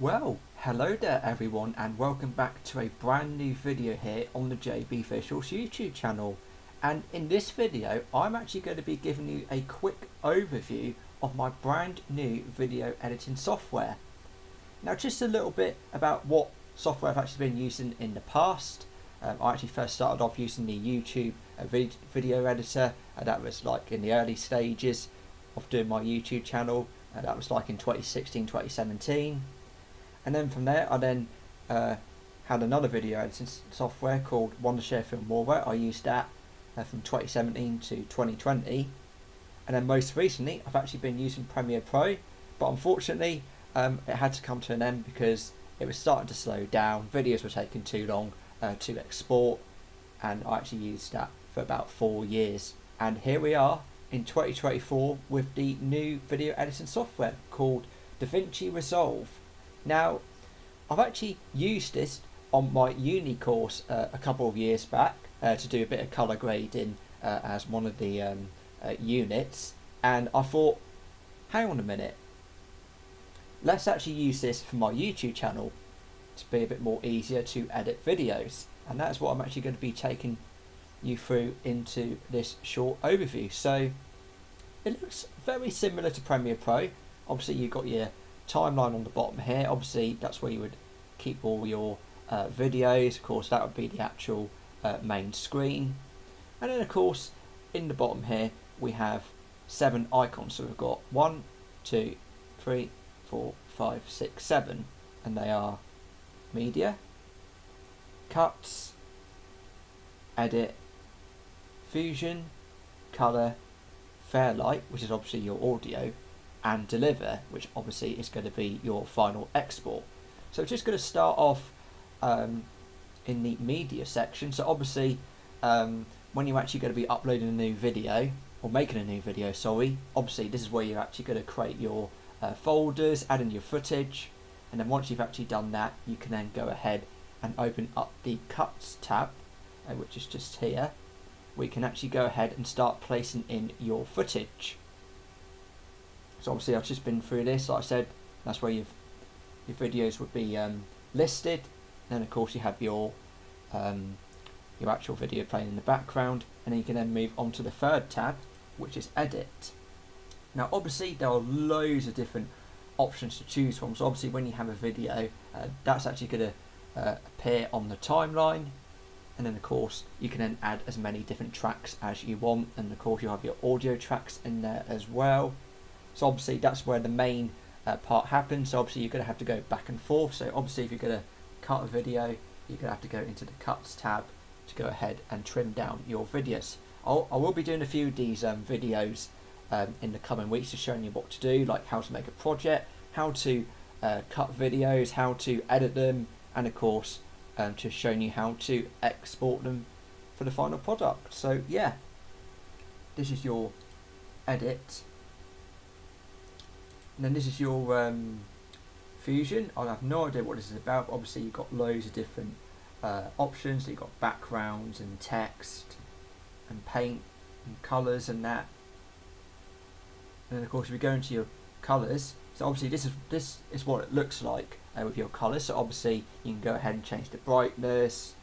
Well, hello there everyone and welcome back to a brand new video here on the JB Visuals YouTube channel. And in this video I'm actually going to be giving you a quick overview of my brand new video editing software. Now just a little bit about what software I've actually been using in the past. I actually first started off using the YouTube video editor, that was like in the early stages of doing my YouTube channel, that was like in 2016-2017. And then from there I then had another video editing software called Wondershare Filmora. I used that from 2017 to 2020. And then most recently I've actually been using Premiere Pro, but unfortunately it had to come to an end because it was starting to slow down, videos were taking too long to export, and I actually used that for about 4 years. And here we are in 2024 with the new video editing software called DaVinci Resolve. Now, I've actually used this on my uni course a couple of years back to do a bit of colour grading as one of the units, and I thought, hang on a minute, let's actually use this for my YouTube channel to be a bit more easier to edit videos, and that's what I'm actually going to be taking you through into this short overview. So it looks very similar to Premiere Pro. Obviously you've got your timeline on the bottom here. Obviously that's where you would keep all your videos. Of course that would be the actual main screen, and then of course in the bottom here we have 7 icons. So we've got 1, 2, 3, 4, 5, 6, 7, and they are media, cuts, edit, fusion, color, fairlight, which is obviously your audio, and deliver, which obviously is going to be your final export. So we're just going to start off in the media section. So obviously when you're actually going to be uploading a new video, or making a new video, sorry, obviously this is where you're actually going to create your folders, add in your footage, and then once you've actually done that you can then go ahead and open up the cuts tab, which is just here. We can actually go ahead and start placing in your footage. So obviously I've just been through this, like I said, that's where your videos would be listed. Then of course you have your actual video playing in the background, and then you can then move on to the third tab, which is edit. Now obviously there are loads of different options to choose from. So obviously when you have a video, that's actually going to appear on the timeline, and then of course you can then add as many different tracks as you want, and of course you have your audio tracks in there as well. So obviously that's where the main part happens. So obviously you're going to have to go back and forth. So obviously if you're going to cut a video, you're going to have to go into the cuts tab to go ahead and trim down your videos. I will be doing a few of these videos in the coming weeks, just showing you what to do, like how to make a project, how to cut videos, how to edit them, and of course just showing you how to export them for the final product. So yeah, this is your edit. And then this is your fusion. I have no idea what this is about, but obviously you've got loads of different options. So you've got backgrounds and text and paint and colours and that. And then of course if we go into your colours, so obviously this is what it looks like with your colours. So obviously you can go ahead and change the brightness,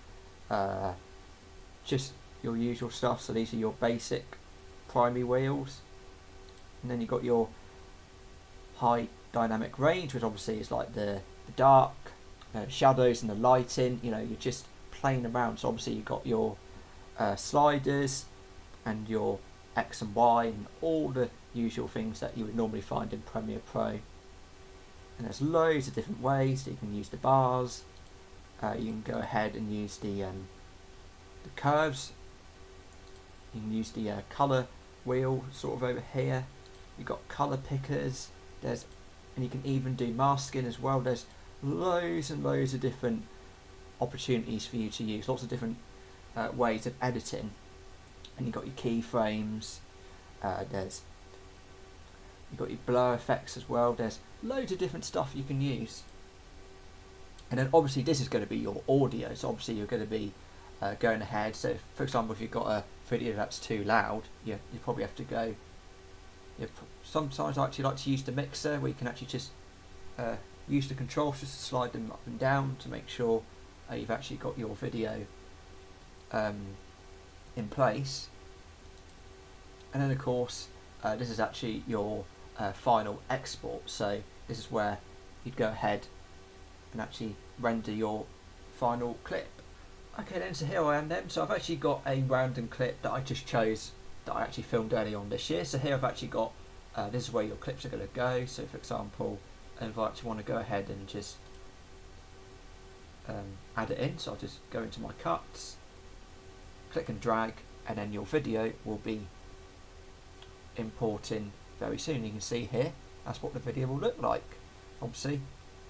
just your usual stuff. So these are your basic primary wheels, and then you've got your high dynamic range, which obviously is like the dark shadows and the lighting. You know, you're just playing around. So obviously you've got your sliders and your X and Y and all the usual things that you would normally find in Premiere Pro. And there's loads of different ways that you can use the bars. You can go ahead and use the curves. You can use the color wheel sort of over here. You've got color pickers. And you can even do masking as well. There's loads and loads of different opportunities for you to use, lots of different ways of editing. And you've got your keyframes, you've got your blur effects as well. There's loads of different stuff you can use. And then obviously this is going to be your audio, so obviously you're going to be going ahead. So for example, if you've got a video that's too loud, you probably have to go. Sometimes I actually like to use the mixer, where you can actually just use the controls just to slide them up and down to make sure you've actually got your video in place. And then of course this is actually your final export, so this is where you'd go ahead and actually render your final clip. Okay then, so here I am then. So I've actually got a random clip that I just chose that I actually filmed earlier on this year. So here I've actually got, this is where your clips are going to go. So for example, if I actually want to go ahead and just add it in, so I'll just go into my cuts, click and drag, and then your video will be importing very soon. You can see here, that's what the video will look like. Obviously,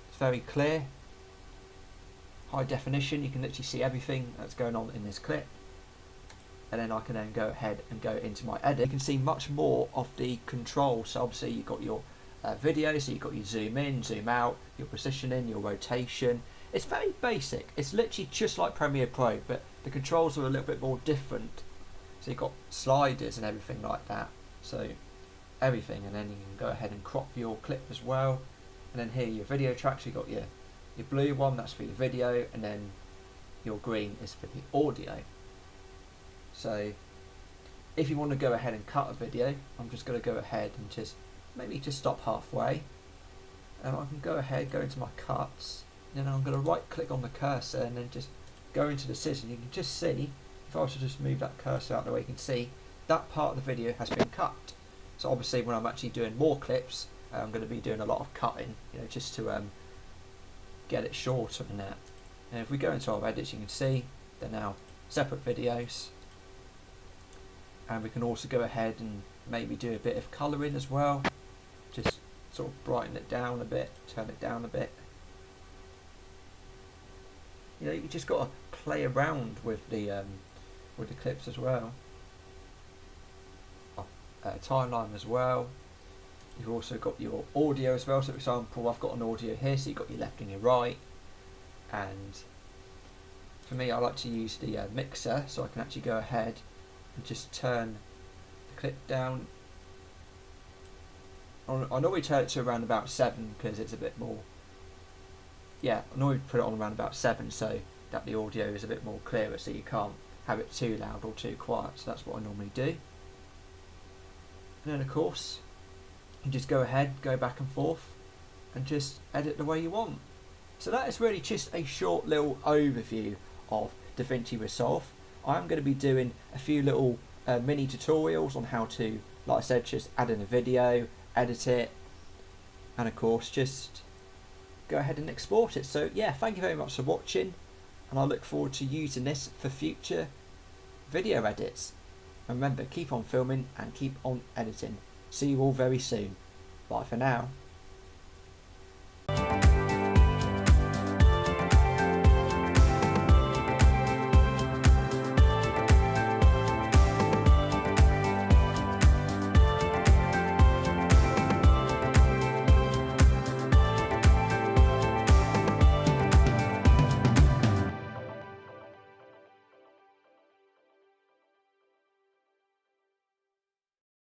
it's very clear, high definition, you can literally see everything that's going on in this clip. And then I can then go ahead and go into my edit. You can see much more of the controls. So obviously you've got your video, so you've got your zoom in, zoom out, your positioning, your rotation. It's very basic. It's literally just like Premiere Pro, but the controls are a little bit more different. So you've got sliders and everything like that. So everything, and then you can go ahead and crop your clip as well. And then here your video tracks, you've got your blue one, that's for your video, and then your green is for the audio. So if you want to go ahead and cut a video, I'm just going to go ahead and just maybe just stop halfway, and I can go ahead, go into my cuts, and then I'm going to right click on the cursor and then just go into the scissors. You can just see, if I was to just move that cursor out of the way, you can see that part of the video has been cut. So obviously when I'm actually doing more clips, I'm going to be doing a lot of cutting, just to get it shorter and that. And if we go into our edits, you can see they're now separate videos, and we can also go ahead and maybe do a bit of colouring as well, just sort of brighten it down a bit, turn it down a bit. You just got to play around with the clips as well. Timeline as well. You've also got your audio as well. So for example, I've got an audio here, so you've got your left and your right. And for me, I like to use the mixer, so I can actually go ahead and just turn the clip down. I normally turn it to around about 7 because it's a bit more, I normally put it on around about 7 so that the audio is a bit more clearer, so you can't have it too loud or too quiet. So that's what I normally do. And then of course, you just go ahead, go back and forth, and just edit the way you want. So that is really just a short little overview of DaVinci Resolve. I am going to be doing a few little mini tutorials on how to, like I said, just add in a video, edit it, and of course just go ahead and export it. So yeah, thank you very much for watching, and I look forward to using this for future video edits. Remember, keep on filming and keep on editing. See you all very soon. Bye for now.